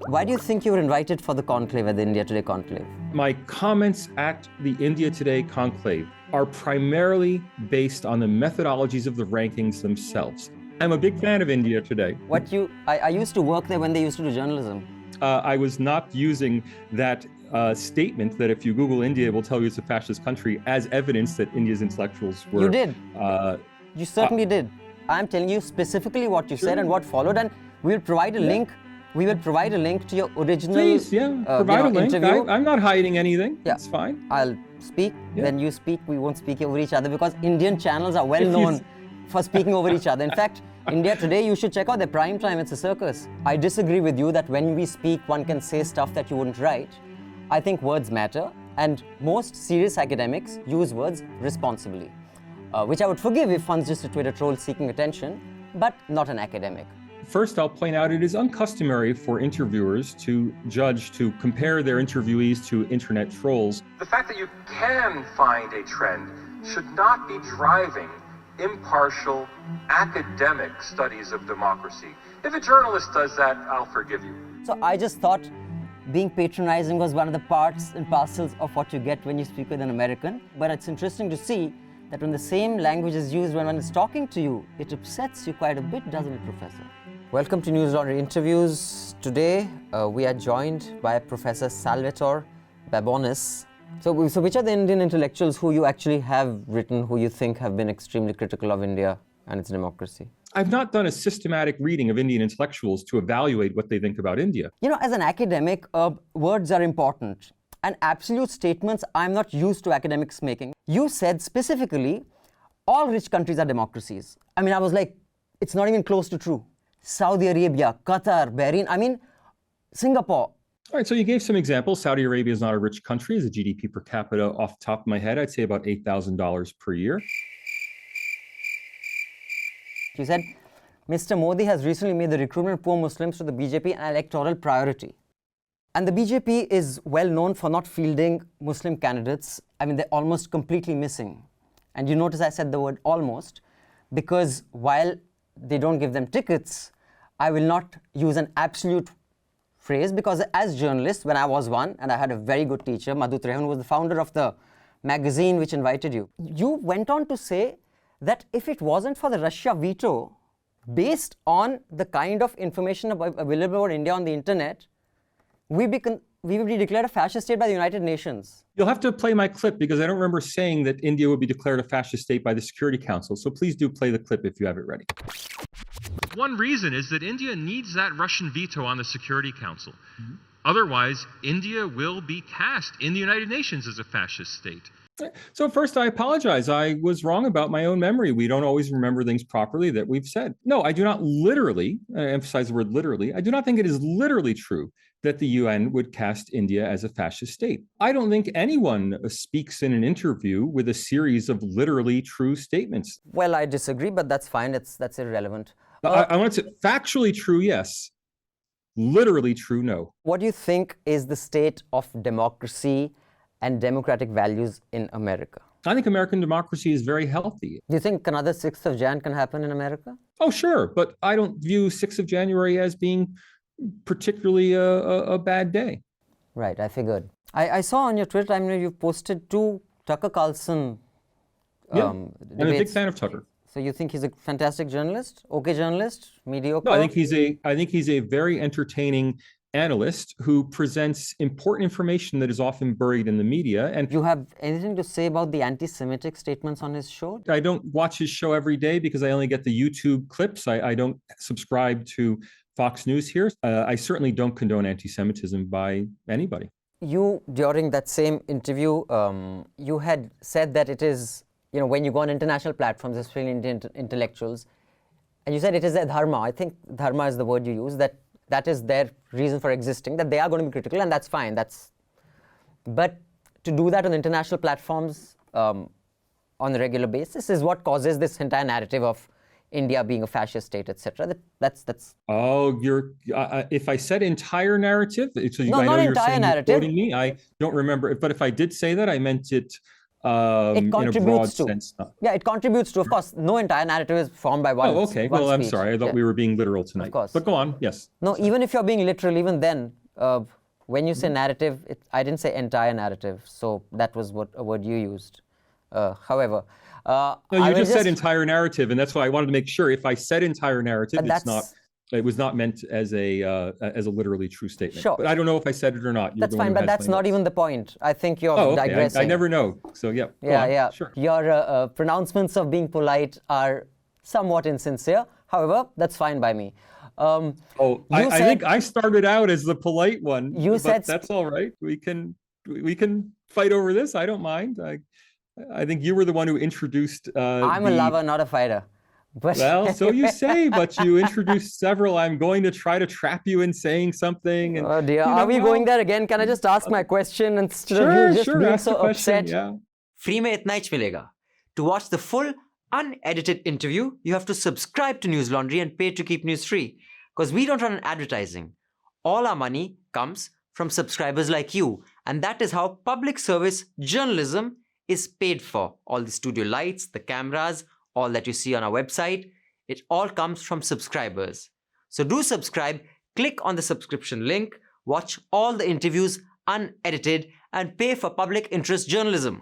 Why do you think you were invited for the conclave, at the India Today conclave? My comments at the India Today conclave are primarily based on the methodologies of the rankings themselves. I'm a big fan of India Today. I used to work there when they used to do journalism. I was not using that statement that if you Google India, it will tell you it's a fascist country as evidence that India's intellectuals were... You did. You certainly did. I'm telling you specifically what you said and what followed, and we'll provide a link. We will provide a link to your original Please, provide a link. interview. I'm not hiding anything. Yeah. It's fine. I'll speak, then you speak. We won't speak over each other because Indian channels are well known for speaking over each other. In fact, India Today, you should check out their prime time. It's a circus. I disagree with you that when we speak, one can say stuff that you wouldn't write. I think words matter, and most serious academics use words responsibly, which I would forgive if one's just a Twitter troll seeking attention, but not an academic. First, I'll point out it is uncustomary for interviewers to compare their interviewees to internet trolls. The fact that you can find a trend should not be driving impartial academic studies of democracy. If a journalist does that, I'll forgive you. So I just thought being patronizing was one of the parts and parcels of what you get when you speak with an American. But it's interesting to see that when the same language is used when one is talking to you, it upsets you quite a bit, doesn't it, Professor? Welcome to News Laundry Interviews. Today, we are joined by Professor Salvatore Babones. So which are the Indian intellectuals who you actually have written, who you think have been extremely critical of India and its democracy? I've not done a systematic reading of Indian intellectuals to evaluate what they think about India. You know, as an academic, words are important. And absolute statements I'm not used to academics making. You said specifically, all rich countries are democracies. I mean, I was like, it's not even close to true. Saudi Arabia, Qatar, Bahrain, Singapore. All right, so you gave some examples. Saudi Arabia is not a rich country. As a GDP per capita, off the top of my head, I'd say about $8,000 per year. You said, Mr. Modi has recently made the recruitment of poor Muslims to the BJP an electoral priority. And the BJP is well known for not fielding Muslim candidates. I mean, they're almost completely missing. And you notice I said the word almost, because while they don't give them tickets, I will not use an absolute phrase, because as journalists, when I was one, and I had a very good teacher, Madhu Trehan, who was the founder of the magazine which invited you, you went on to say that if it wasn't for the Russia veto, based on the kind of information available about India on the internet, we would be declared a fascist state by the United Nations. You'll have to play my clip because I don't remember saying that India would be declared a fascist state by the Security Council. So please do play the clip if you have it ready. One reason is that India needs that Russian veto on the Security Council. Otherwise, India will be cast in the United Nations as a fascist state. So first, I apologize. I was wrong about my own memory. We don't always remember things properly that we've said. No, I do not literally, I emphasize the word literally, I do not think it is literally true that the UN would cast India as a fascist state. I don't think anyone speaks in an interview with a series of literally true statements. Well, I disagree, but that's fine. That's irrelevant. I want to say factually true, yes. Literally true, no. What do you think is the state of democracy and democratic values in America? I think American democracy is very healthy. Do you think another 6th of Jan can happen in America? Oh, sure. But I don't view 6th of January as being particularly a bad day. Right, I figured. I saw on your Twitter, I mean, you posted 2 Tucker Carlson I'm a big fan of Tucker. So you think he's a fantastic journalist? Okay journalist? Mediocre? No, I think he's a very entertaining analyst who presents important information that is often buried in the media. And you have anything to say about the anti-Semitic statements on his show? I don't watch his show every day because I only get the YouTube clips. I don't subscribe to Fox News here. I certainly don't condone anti-Semitism by anybody. You, during that same interview, you had said that it is, you know, when you go on international platforms, especially Indian intellectuals, and you said it is their dharma. I think dharma is the word you use, that is their reason for existing, that they are going to be critical, and that's fine. But to do that on international platforms on a regular basis is what causes this entire narrative of India being a fascist state, etc. That's. Oh, if I said entire narrative, so no, I know not you're entire saying narrative. You're quoting me. I don't remember, but if I did say that, I meant it in a broad contributes to. sense. Yeah, it contributes to. Of course, no entire narrative is formed by one. Oh, okay. one Well, I'm speech. sorry. I thought we were being literal tonight. Of course. But go on. Yes. No, even if you're being literal, even then, when you say narrative, I didn't say entire narrative. So that was a word you used. However, no, you just said entire narrative, and that's why I wanted to make sure. If I said entire narrative, it was not meant as a literally true statement. Sure. But I don't know if I said it or not. That's fine, but that's not even the point. I think you're digressing. I never know. So yeah. Yeah. Sure. Your pronouncements of being polite are somewhat insincere. However, that's fine by me. I think I started out as the polite one. You said that's all right. We can fight over this. I don't mind. I think you were the one who introduced. I'm a lover, not a fighter. But well, so you say, but you introduced several. I'm going to try to trap you in saying something. And, oh dear, are we going there again? Can I just ask my question instead of you just being so upset? Yeah. Free में इतना ही मिलेगा. To watch the full unedited interview, you have to subscribe to News Laundry and pay to keep news free. Because we don't run advertising. All our money comes from subscribers like you. And that is how public service journalism is paid for. All the studio lights, the cameras, all that you see on our website, it all comes from subscribers. So do subscribe, click on the subscription link, watch all the interviews unedited, and pay for public interest journalism.